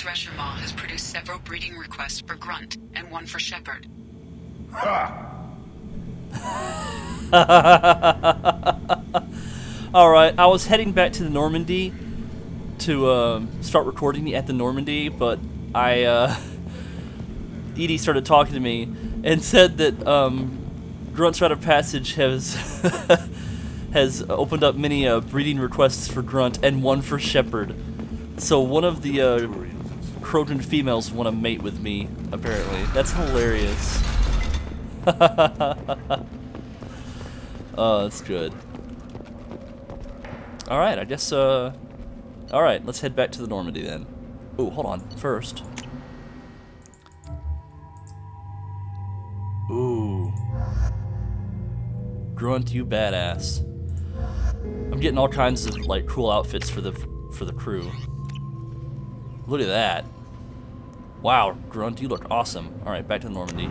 Thresher Maw has produced several breeding requests for Grunt and one for Shepherd. Alright, I was heading back to the Normandy to start recording at the Normandy, but Edie started talking to me and said that Grunt's Rite of Passage has has opened up many breeding requests for Grunt and one for Shepherd. So one of the Krogan females want to mate with me, apparently. That's hilarious. Oh, that's good. Alright, I guess, alright, let's head back to the Normandy then. Oh, hold on. First. Ooh. Grunt, you badass. I'm getting all kinds of, like, cool outfits for the crew. Look at that. Wow, Grunt, you look awesome. Alright, back to the Normandy.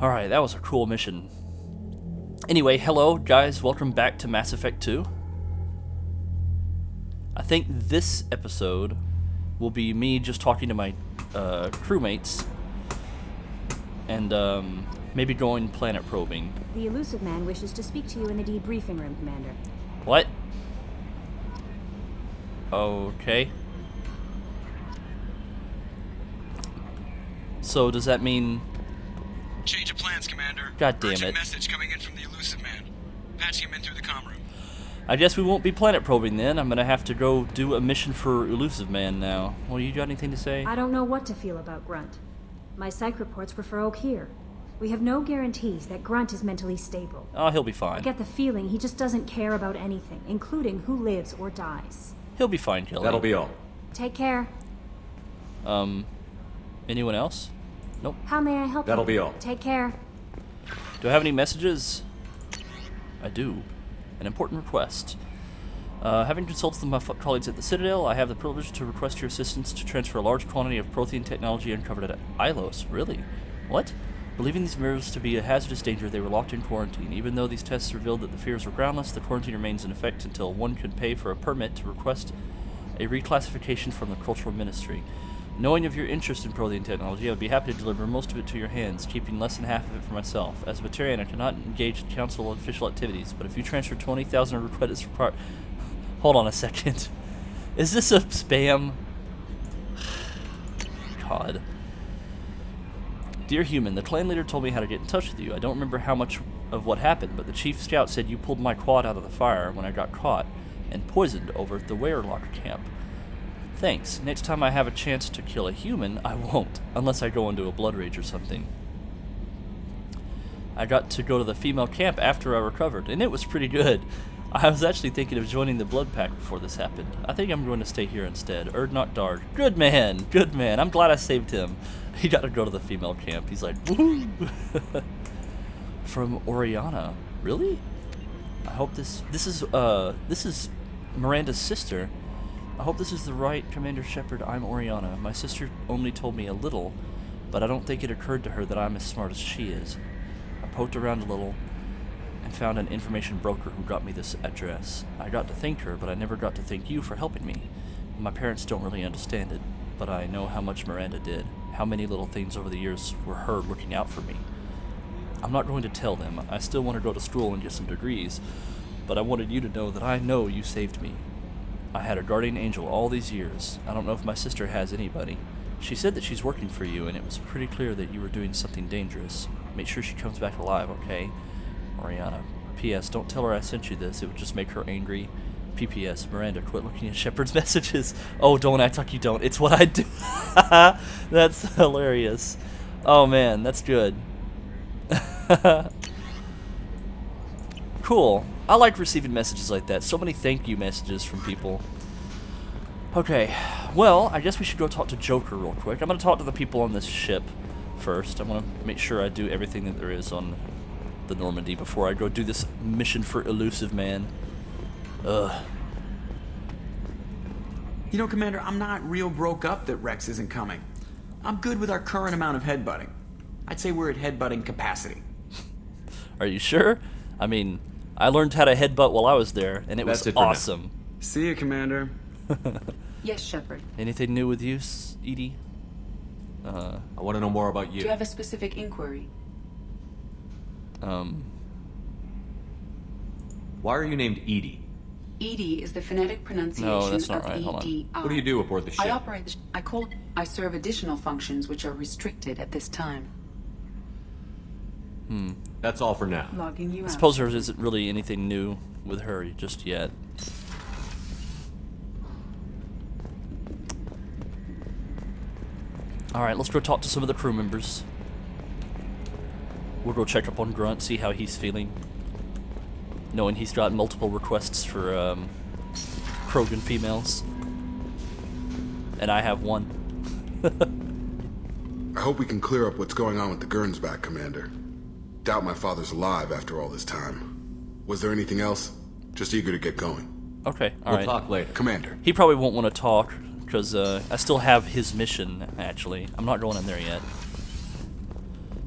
Alright, that was a cool mission. Anyway, hello guys, welcome back to Mass Effect 2. I think this episode will be me just talking to my crewmates and maybe going planet probing. The Elusive Man wishes to speak to you in the debriefing room, Commander. What? Okay. So does that mean... Change of plans, Commander. God damn Urgent it. Message coming in from the Elusive Man. Patching him in through the comm room. I guess we won't be planet probing then. I'm gonna have to go do a mission for Elusive Man now. Well, you got anything to say? I don't know what to feel about Grunt. My psych reports refer Oak here. We have no guarantees that Grunt is mentally stable. Oh, he'll be fine. I get the feeling he just doesn't care about anything, including who lives or dies. He'll be fine, Kelly. That'll be all. Take care. Anyone else? Nope. How may I help you? That'll be all. Take care. Do I have any messages? I do. An important request. Having consulted with my colleagues at the Citadel, I have the privilege to request your assistance to transfer a large quantity of Prothean technology uncovered at Ilos. Really? What? Believing these mirrors to be a hazardous danger, they were locked in quarantine. Even though these tests revealed that the fears were groundless, the quarantine remains in effect until one can pay for a permit to request a reclassification from the Cultural Ministry. Knowing of your interest in Prothean technology, I would be happy to deliver most of it to your hands, keeping less than half of it for myself. As a Batarian, I cannot engage in Council official activities, but if you transfer 20,000 credits required... Hold on a second. Is this a spam? God. Dear human, the clan leader told me how to get in touch with you. I don't remember how much of what happened, but the chief scout said you pulled my quad out of the fire when I got caught and poisoned over at the Weyrlock camp. Thanks. Next time I have a chance to kill a human, I won't, unless I go into a blood rage or something. I got to go to the female camp after I recovered, and it was pretty good. I was actually thinking of joining the blood pack before this happened. I think I'm going to stay here instead. Erdnot Darg. Good man! Good man. I'm glad I saved him. He got to go to the female camp. He's like, woohoo! From Oriana. Really? I hope this is Miranda's sister. I hope this is the right Commander Shepard. I'm Oriana. My sister only told me a little, but I don't think it occurred to her that I'm as smart as she is. I poked around a little and found an information broker who got me this address. I got to thank her, but I never got to thank you for helping me. My parents don't really understand it, but I know how much Miranda did, how many little things over the years were her looking out for me. I'm not going to tell them. I still want to go to school and get some degrees, but I wanted you to know that I know you saved me. I had a guardian angel all these years. I don't know if my sister has anybody. She said that she's working for you, and it was pretty clear that you were doing something dangerous. Make sure she comes back alive, okay? Oriana. P.S. Don't tell her I sent you this. It would just make her angry. P.P.S. Miranda, quit looking at Shepard's messages. Oh, don't act like you don't. It's what I do. That's hilarious. Oh, man. That's good. Cool. I like receiving messages like that. So many thank you messages from people. Okay, well, I guess we should go talk to Joker real quick. I'm going to talk to the people on this ship first. I want to make sure I do everything that there is on the Normandy before I go do this mission for Elusive Man. Ugh. You know, Commander, I'm not real broke up that Rex isn't coming. I'm good with our current amount of headbutting. I'd say we're at headbutting capacity. Are you sure? I mean, I learned how to headbutt while I was there, and it was awesome. See you, Commander. Yes, Shepard. Anything new with you, Edie? I want to know more about you. Do you have a specific inquiry? Why are you named Edie? ED is the phonetic pronunciation No, that's not of right. Hold on. EDI. What do you do aboard the ship? I operate the I serve additional functions which are restricted at this time. That's all for now. Logging you I out. suppose there isn't really anything new with her just yet. Alright, let's go talk to some of the crew members. We'll go check up on Grunt, see how he's feeling. Knowing he's got multiple requests for Krogan females. And I have one. I hope we can clear up what's going on with the Gernsback, Commander. Doubt my father's alive after all this time. Was there anything else? Just eager to get going. Okay, We'll alright. talk later. Commander. He probably won't want to talk, because I still have his mission, actually. I'm not going in there yet.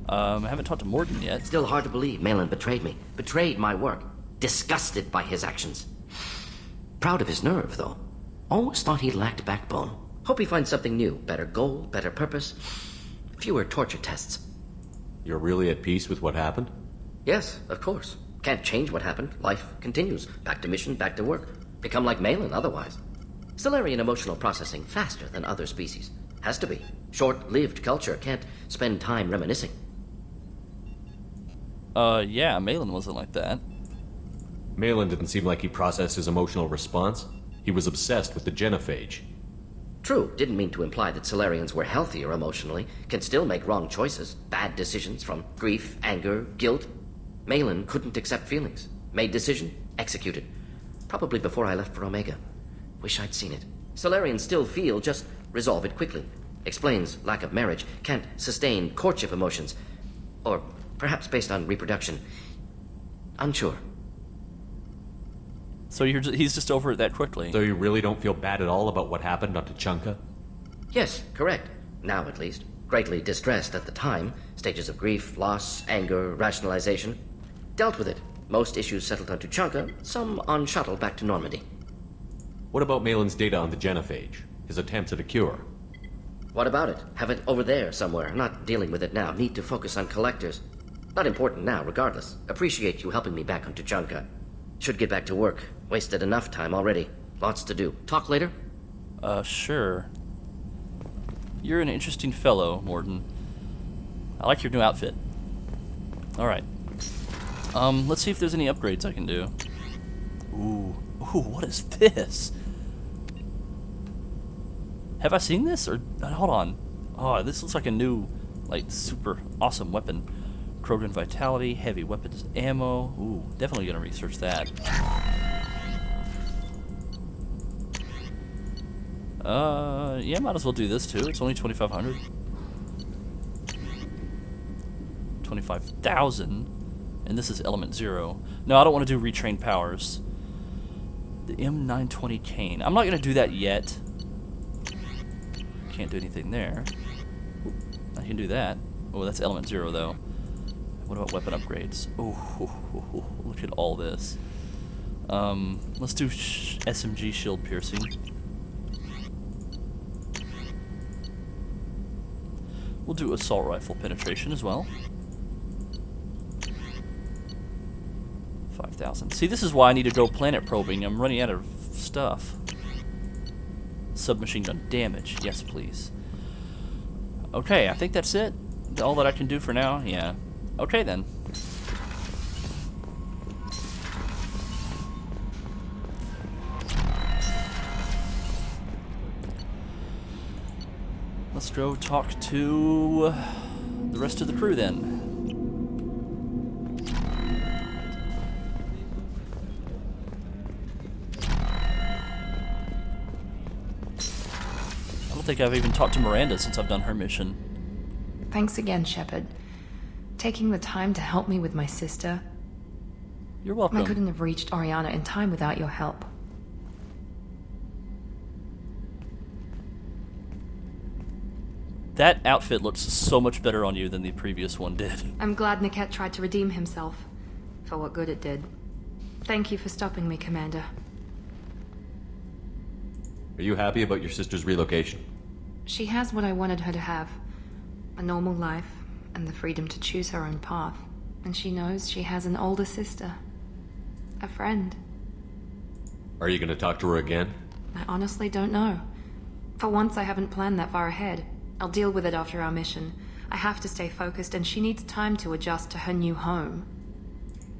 I haven't talked to Morden yet. Still hard to believe Malin betrayed me. Betrayed my work. Disgusted by his actions. Proud of his nerve, though. Always thought he lacked backbone. Hope he finds something new. Better goal, better purpose. Fewer torture tests. You're really at peace with what happened? Yes, of course. Can't change what happened. Life continues. Back to mission, back to work. Become like Malin otherwise. Solarian emotional processing faster than other species. Has to be. Short-lived culture can't spend time reminiscing. Yeah, Malin wasn't like that. Malin didn't seem like he processed his emotional response. He was obsessed with the genophage. True, didn't mean to imply that Solarians were healthier emotionally, can still make wrong choices, bad decisions from grief, anger, guilt. Malin couldn't accept feelings. Made decision, executed. Probably before I left for Omega. Wish I'd seen it. Solarians still feel, just resolve it quickly. Explains lack of marriage, can't sustain courtship emotions. Or perhaps based on reproduction. Unsure. So he's just over it that quickly. So you really don't feel bad at all about what happened on Tuchanka? Yes, correct. Now at least. Greatly distressed at the time. Stages of grief, loss, anger, rationalization. Dealt with it. Most issues settled on Tuchanka, some on shuttle back to Normandy. What about Malin's data on the genophage? His attempts at a cure? What about it? Have it over there somewhere. Not dealing with it now. Need to focus on collectors. Not important now, regardless. Appreciate you helping me back on Tuchanka. Should get back to work. Wasted enough time already. Lots to do. Talk later? Sure. You're an interesting fellow, Morden. I like your new outfit. Alright. Let's see if there's any upgrades I can do. Ooh, what is this? Have I seen this? Or, hold on. Oh, this looks like a new, like, super awesome weapon. Krogan Vitality, heavy weapons, ammo. Ooh, definitely gonna research that. Yeah, might as well do this too. It's only 2,500. 25,000. And this is element 0. No, I don't want to do retrained powers. The M920 cane. I'm not gonna do that yet. Can't do anything there. I can do that. Oh, that's element 0 though. What about weapon upgrades? Oh, look at all this. Let's do SMG shield piercing. We'll do assault rifle penetration as well. 5,000. See, this is why I need to go planet probing. I'm running out of stuff. Submachine gun damage. Yes, please. Okay, I think that's it. All that I can do for now. Yeah. Okay, then. Let's go talk to the rest of the crew, then. I don't think I've even talked to Miranda since I've done her mission. Thanks again, Shepard. Taking the time to help me with my sister. You're welcome. I couldn't have reached Oriana in time without your help. That outfit looks so much better on you than the previous one did. I'm glad Niket tried to redeem himself, for what good it did. Thank you for stopping me, Commander. Are you happy about your sister's relocation? She has what I wanted her to have. A normal life, and the freedom to choose her own path. And she knows she has an older sister. A friend. Are you going to talk to her again? I honestly don't know. For once, I haven't planned that far ahead. I'll deal with it after our mission. I have to stay focused, and she needs time to adjust to her new home.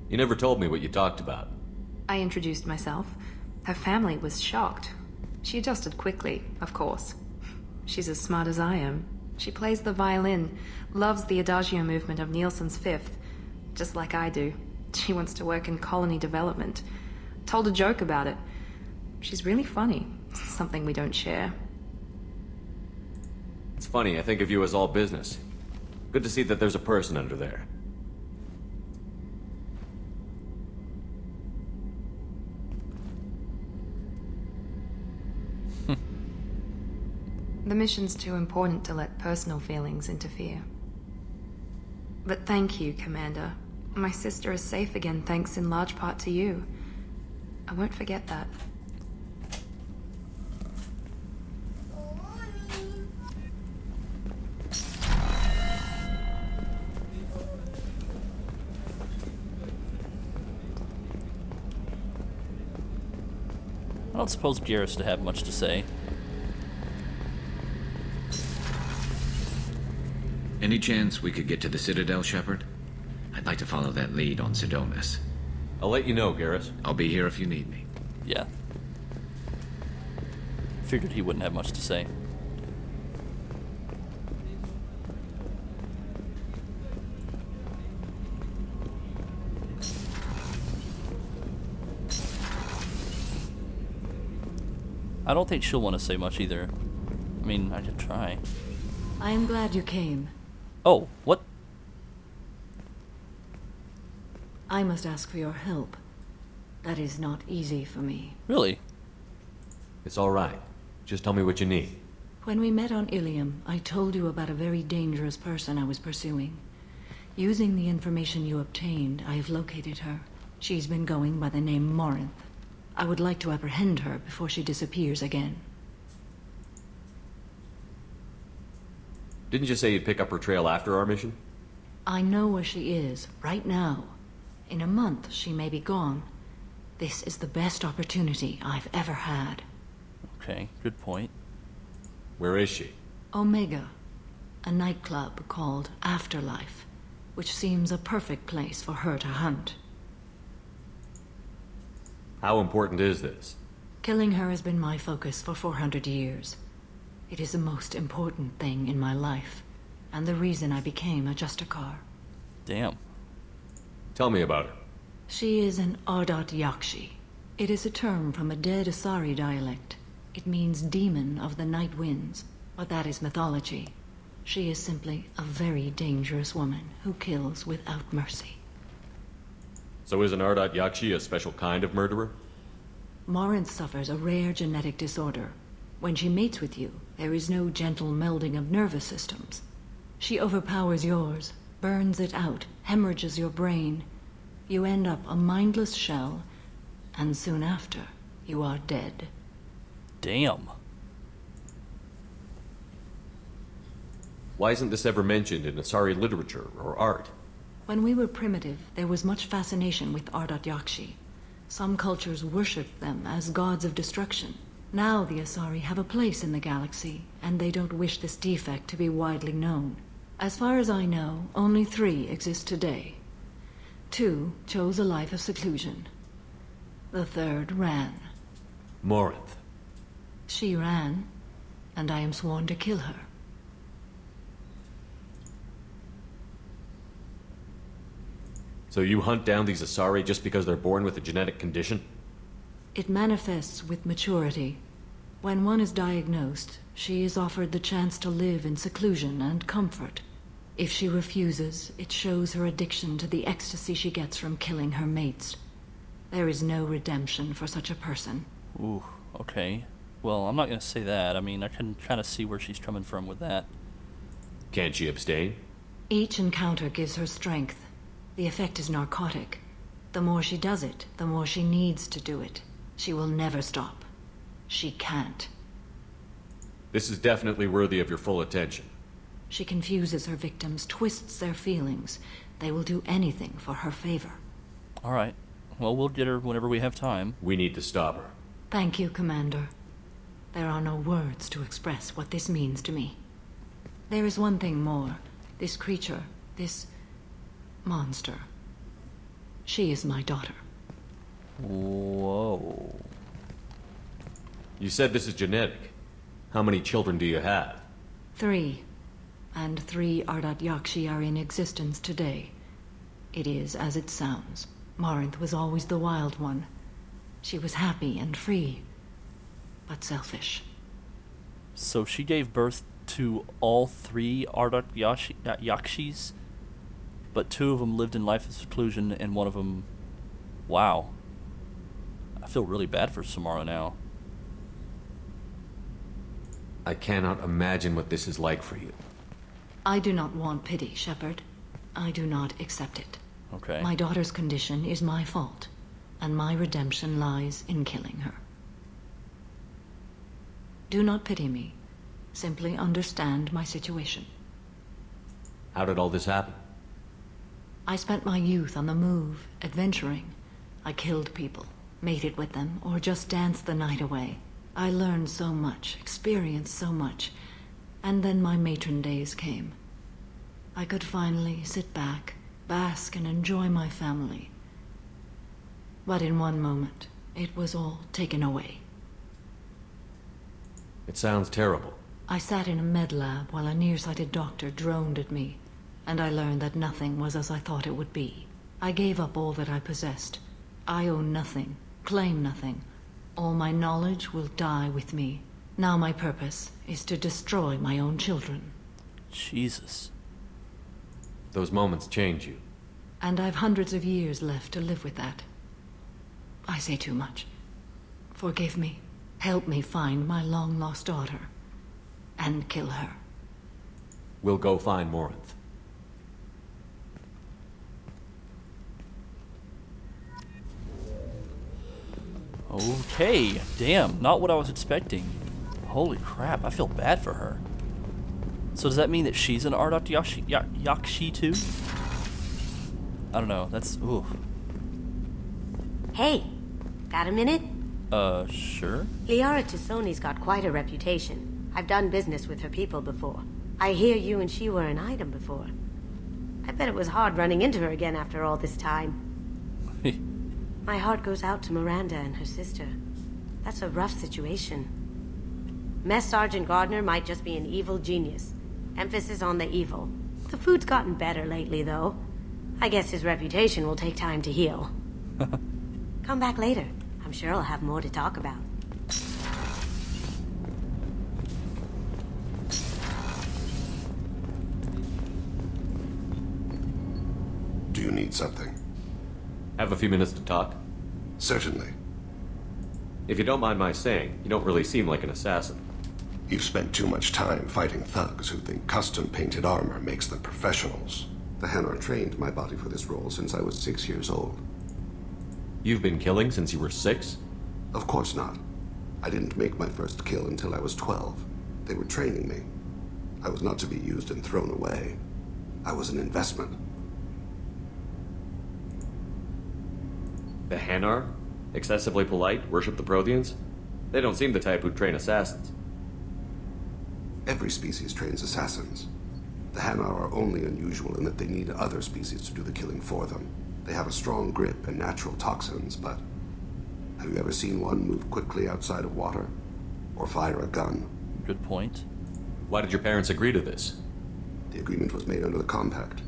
You never told me what you talked about. I introduced myself. Her family was shocked. She adjusted quickly, of course. She's as smart as I am. She plays the violin, loves the adagio movement of Nielsen's Fifth, just like I do. She wants to work in colony development. Told a joke about it. She's really funny. Something we don't share. It's funny, I think of you as all business. Good to see that there's a person under there. The mission's too important to let personal feelings interfere. But thank you, Commander. My sister is safe again thanks in large part to you. I won't forget that. I don't suppose Garrus to have much to say. Any chance we could get to the Citadel, Shepard? I'd like to follow that lead on Sidonis. I'll let you know, Garrus. I'll be here if you need me. Yeah. Figured he wouldn't have much to say. I don't think she'll want to say much either. I mean, I could try. I am glad you came. Oh, what? I must ask for your help. That is not easy for me. Really? It's all right. Just tell me what you need. When we met on Ilium, I told you about a very dangerous person I was pursuing. Using the information you obtained, I have located her. She's been going by the name Morinth. I would like to apprehend her before she disappears again. Didn't you say you'd pick up her trail after our mission? I know where she is, right now. In a month, she may be gone. This is the best opportunity I've ever had. Okay, good point. Where is she? Omega, a nightclub called Afterlife, which seems a perfect place for her to hunt. How important is this? Killing her has been my focus for 400 years. It is the most important thing in my life, and the reason I became a Justicar. Damn. Tell me about her. She is an Ardat Yakshi. It is a term from a dead Asari dialect. It means demon of the night winds, but that is mythology. She is simply a very dangerous woman who kills without mercy. So is an Ardat Yakshi a special kind of murderer? Morinth suffers a rare genetic disorder. When she mates with you, there is no gentle melding of nervous systems. She overpowers yours, burns it out, hemorrhages your brain. You end up a mindless shell, and soon after, you are dead. Damn. Why isn't this ever mentioned in Asari literature or art? When we were primitive, there was much fascination with Ardat Yakshi. Some cultures worshipped them as gods of destruction. Now the Asari have a place in the galaxy, and they don't wish this defect to be widely known. As far as I know, only 3 exist today. 2 chose a life of seclusion. The 3rd ran. Morinth. She ran, and I am sworn to kill her. So you hunt down these Asari just because they're born with a genetic condition? It manifests with maturity. When one is diagnosed, she is offered the chance to live in seclusion and comfort. If she refuses, it shows her addiction to the ecstasy she gets from killing her mates. There is no redemption for such a person. Ooh, okay. Well, I'm not going to say that. I mean, I can kind of see where she's coming from with that. Can't she abstain? Each encounter gives her strength. The effect is narcotic. The more she does it, the more she needs to do it. She will never stop. She can't. This is definitely worthy of your full attention. She confuses her victims, twists their feelings. They will do anything for her favor. All right. Well, we'll get her whenever we have time. We need to stop her. Thank you, Commander. There are no words to express what this means to me. There is one thing more. This creature, this monster. She is my daughter. Whoa. You said this is genetic. How many children do you have? 3. And 3 Ardat Yakshi are in existence today. It is as it sounds. Marinth was always the wild one. She was happy and free, but selfish. So she gave birth to all 3 Ardat Yakshis, but 2 of them lived in life of seclusion, and one of them... Wow. I feel really bad for Samara now. I cannot imagine what this is like for you. I do not want pity, Shepard. I do not accept it. Okay. My daughter's condition is my fault, and my redemption lies in killing her. Do not pity me. Simply understand my situation. How did all this happen? I spent my youth on the move, adventuring. I killed people, mated with them, or just danced the night away. I learned so much, experienced so much, and then my matron days came. I could finally sit back, bask, and enjoy my family. But in one moment, it was all taken away. It sounds terrible. I sat in a med lab while a nearsighted doctor droned at me, and I learned that nothing was as I thought it would be. I gave up all that I possessed. I own nothing, claim nothing. All my knowledge will die with me. Now my purpose is to destroy my own children. Jesus. Those moments change you. And I've hundreds of years left to live with that. I say too much. Forgive me. Help me find my long-lost daughter. And kill her. We'll go find Morinth. Okay. Damn, not what I was expecting. Holy crap, I feel bad for her. So does that mean that she's an Ardat Yakshi too? I don't know, that's... ooh. Hey, got a minute? Sure? Liara Tassoni's got quite a reputation. I've done business with her people before. I hear you and she were an item before. I bet it was hard running into her again after all this time. My heart goes out to Miranda and her sister. That's a rough situation. Mess Sergeant Gardner might just be an evil genius. Emphasis on the evil. The food's gotten better lately, though. I guess his reputation will take time to heal. Come back later. I'm sure I'll have more to talk about. Do you need something? Have a few minutes to talk? Certainly. If you don't mind my saying, you don't really seem like an assassin. You've spent too much time fighting thugs who think custom-painted armor makes them professionals. The Hanar trained my body for this role since I was 6 years old. You've been killing since you were 6? Of course not. I didn't make my first kill until I was 12. They were training me. I was not to be used and thrown away. I was an investment. The Hanar? Excessively polite, worship the Protheans? They don't seem the type who'd train assassins. Every species trains assassins. The Hanar are only unusual in that they need other species to do the killing for them. They have a strong grip and natural toxins, but have you ever seen one move quickly outside of water? Or fire a gun? Good point. Why did your parents agree to this? The agreement was made under the Compact.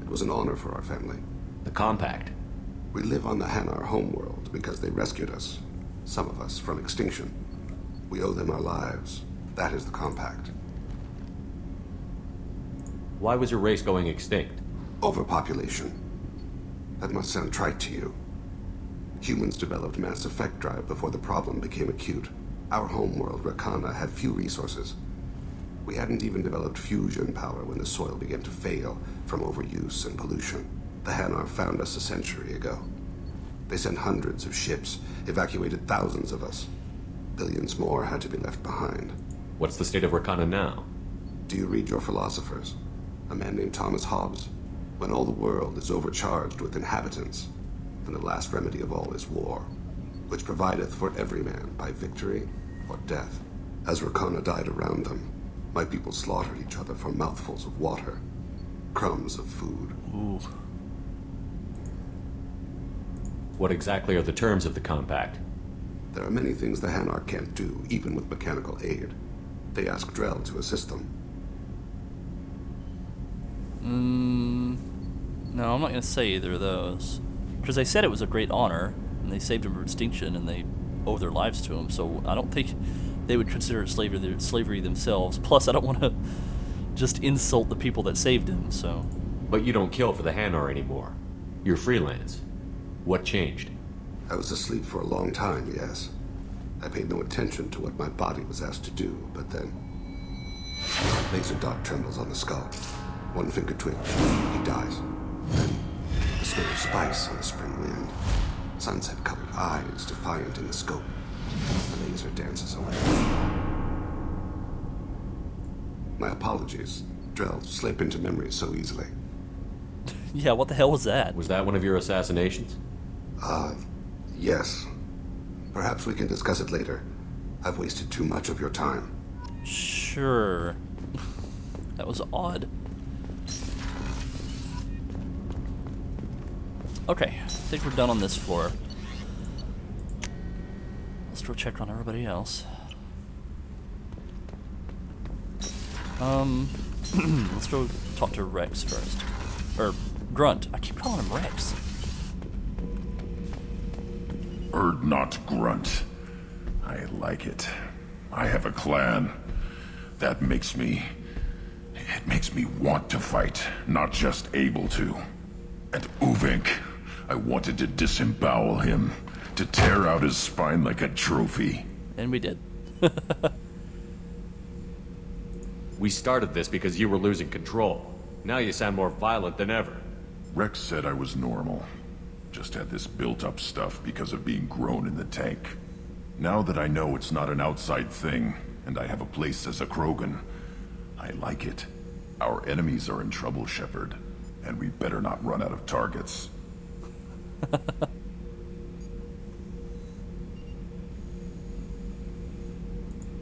It was an honor for our family. The Compact? We live on the Hanar homeworld because they rescued us, some of us, from extinction. We owe them our lives. That is the Compact. Why was your race going extinct? Overpopulation. That must sound trite to you. Humans developed mass effect drive before the problem became acute. Our homeworld, Rakana, had few resources. We hadn't even developed fusion power when the soil began to fail from overuse and pollution. The Hanar found us a century ago. They sent hundreds of ships, evacuated thousands of us. Billions more had to be left behind. What's the state of Rakana now? Do you read your philosophers? A man named Thomas Hobbes? When all the world is overcharged with inhabitants, then the last remedy of all is war, which provideth for every man by victory or death. As Rakana died around them, my people slaughtered each other for mouthfuls of water, crumbs of food. Ooh. What exactly are the terms of the compact? There are many things the Hanar can't do, even with mechanical aid. They ask Drell to assist them. No, I'm not going to say either of those. Because they said it was a great honor, and they saved him from extinction, and they owe their lives to him, so I don't think they would consider it slavery themselves. Plus, I don't want to just insult the people that saved him, so... But you don't kill for the Hanar anymore. You're freelance. What changed? I was asleep for a long time, yes. I paid no attention to what my body was asked to do, but then... Laser dot trembles on the skull. One finger twitch. He dies. Then, the smell of spice on the spring wind. Sunset-colored eyes defiant in the scope. The laser dances away. My apologies. Drell slip into memory so easily. Yeah, what the hell was that? Was that one of your assassinations? Yes. Perhaps we can discuss it later. I've wasted too much of your time. Sure. That was odd. Okay, I think we're done on this floor. Let's go check on everybody else. Let's go talk to Rex first. Or Grunt. I keep calling him Rex. Erd not Grunt. I like it. I have a clan. That makes me... It makes me want to fight, not just able to. And Uvink, I wanted to disembowel him, to tear out his spine like a trophy. And we did. We started this because you were losing control. Now you sound more violent than ever. Rex said I was normal. Just had this built-up stuff because of being grown in the tank. Now that I know it's not an outside thing, and I have a place as a Krogan, I like it. Our enemies are in trouble, Shepard, and we better not run out of targets.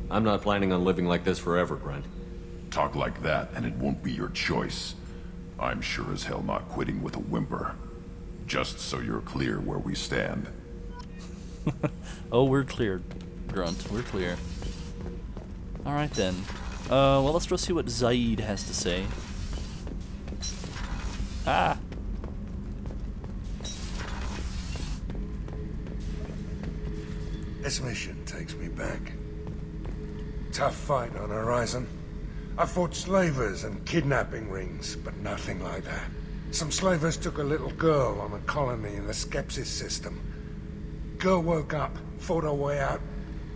I'm not planning on living like this forever, Grunt. Talk like that, and it won't be your choice. I'm sure as hell not quitting with a whimper. Just so you're clear where we stand. Oh, we're clear, Grunt. We're clear. Alright then. Well, let's go see what Zaid has to say. Ah! This mission takes me back. Tough fight on Horizon. I fought slavers and kidnapping rings, but nothing like that. Some slavers took a little girl on a colony in the Skepsis system. Girl woke up, fought her way out,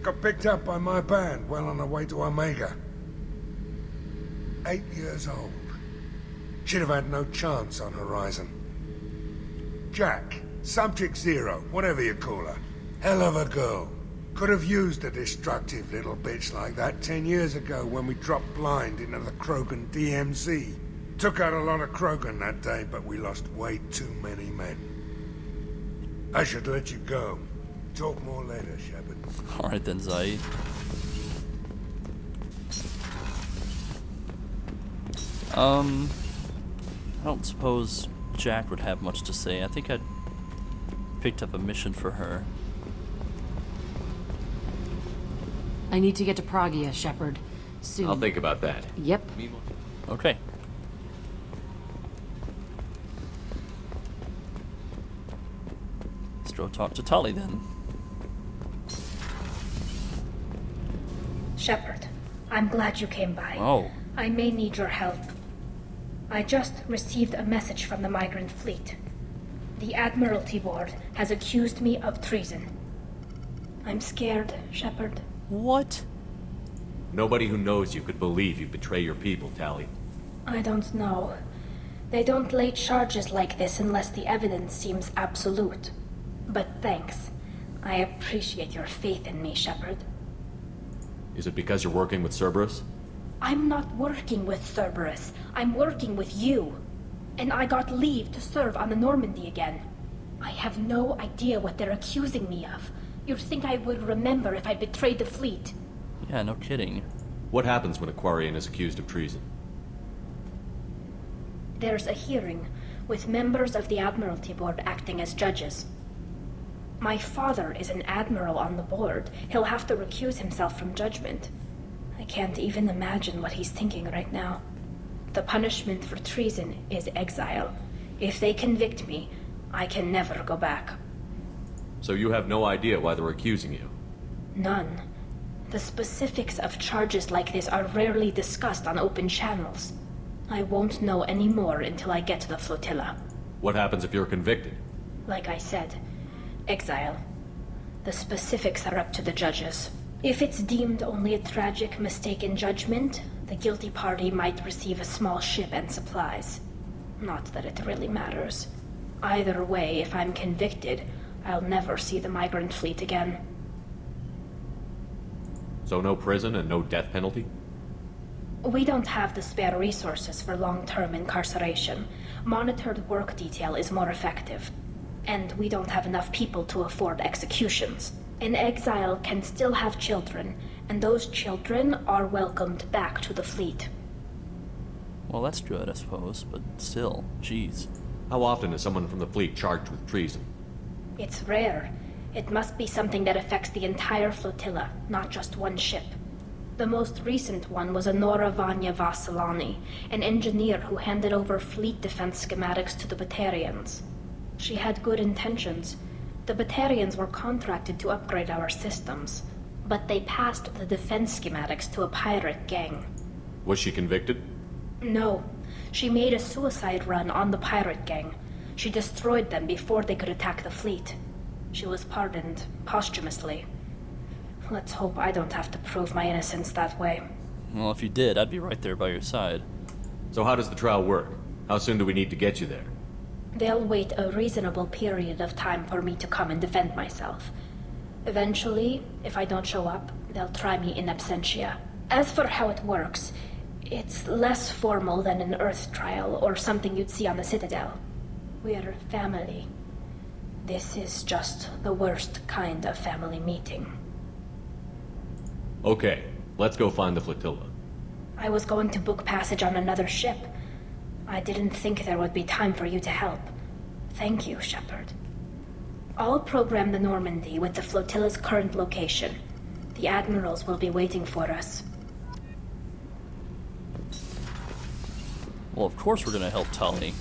got picked up by my band well on her way to Omega. 8 years old. She'd have had no chance on Horizon. Jack, Subject Zero, whatever you call her. Hell of a girl. Could have used a destructive little bitch like that 10 years ago when we dropped blind into the Krogan DMZ. Took out a lot of Krogan that day, but we lost way too many men. I should let you go. Talk more later, Shepard. Alright then, Zaid. I don't suppose Jack would have much to say. I think I'd picked up a mission for her. I need to get to Pragia, Shepard. Soon. I'll think about that. Yep. Okay. Let's go talk to Tali then. Shepard, I'm glad you came by. Oh. I may need your help. I just received a message from the migrant fleet. The Admiralty Board has accused me of treason. I'm scared, Shepard. What? Nobody who knows you could believe you betray your people, Tali. I don't know. They don't lay charges like this unless the evidence seems absolute. But thanks. I appreciate your faith in me, Shepard. Is it because you're working with Cerberus? I'm not working with Cerberus. I'm working with you. And I got leave to serve on the Normandy again. I have no idea what they're accusing me of. You'd think I would remember if I betrayed the fleet. Yeah, no kidding. What happens when a Quarian is accused of treason? There's a hearing, with members of the Admiralty Board acting as judges. My father is an admiral on the board. He'll have to recuse himself from judgment. I can't even imagine what he's thinking right now. The punishment for treason is exile. If they convict me, I can never go back. So you have no idea why they're accusing you? None. The specifics of charges like this are rarely discussed on open channels. I won't know any more until I get to the flotilla. What happens if you're convicted? Like I said, exile. The specifics are up to the judges. If it's deemed only a tragic mistake in judgment, the guilty party might receive a small ship and supplies. Not that it really matters. Either way, if I'm convicted, I'll never see the migrant fleet again. So no prison and no death penalty? We don't have the spare resources for long-term incarceration. Monitored work detail is more effective. And we don't have enough people to afford executions. An exile can still have children, and those children are welcomed back to the fleet. Well, that's good, I suppose, but still, jeez. How often is someone from the fleet charged with treason? It's rare. It must be something that affects the entire flotilla, not just one ship. The most recent one was Honora Vanya Vasilani, an engineer who handed over fleet defense schematics to the Batarians. She had good intentions. The Batarians were contracted to upgrade our systems, but they passed the defense schematics to a pirate gang. Was she convicted? No. She made a suicide run on the pirate gang. She destroyed them before they could attack the fleet. She was pardoned, posthumously. Let's hope I don't have to prove my innocence that way. Well, if you did, I'd be right there by your side. So how does the trial work? How soon do we need to get you there? They'll wait a reasonable period of time for me to come and defend myself. Eventually, if I don't show up, they'll try me in absentia. As for how it works, it's less formal than an Earth trial or something you'd see on the Citadel. We're family. This is just the worst kind of family meeting. Okay, let's go find the flotilla. I was going to book passage on another ship. I didn't think there would be time for you to help. Thank you, Shepard. I'll program the Normandy with the flotilla's current location. The admirals will be waiting for us. Well, of course we're gonna help Tali.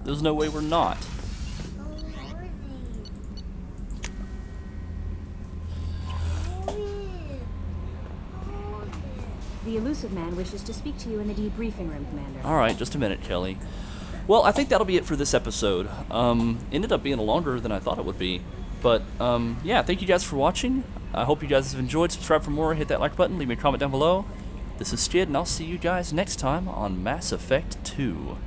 There's no way we're not. The elusive man wishes to speak to you in the debriefing room, Commander. Alright, just a minute, Kelly. Well, I think that'll be it for this episode. Ended up being longer than I thought it would be. But, yeah, thank you guys for watching. I hope you guys have enjoyed. Subscribe for more, hit that like button, leave me a comment down below. This is Skidd, and I'll see you guys next time on Mass Effect 2.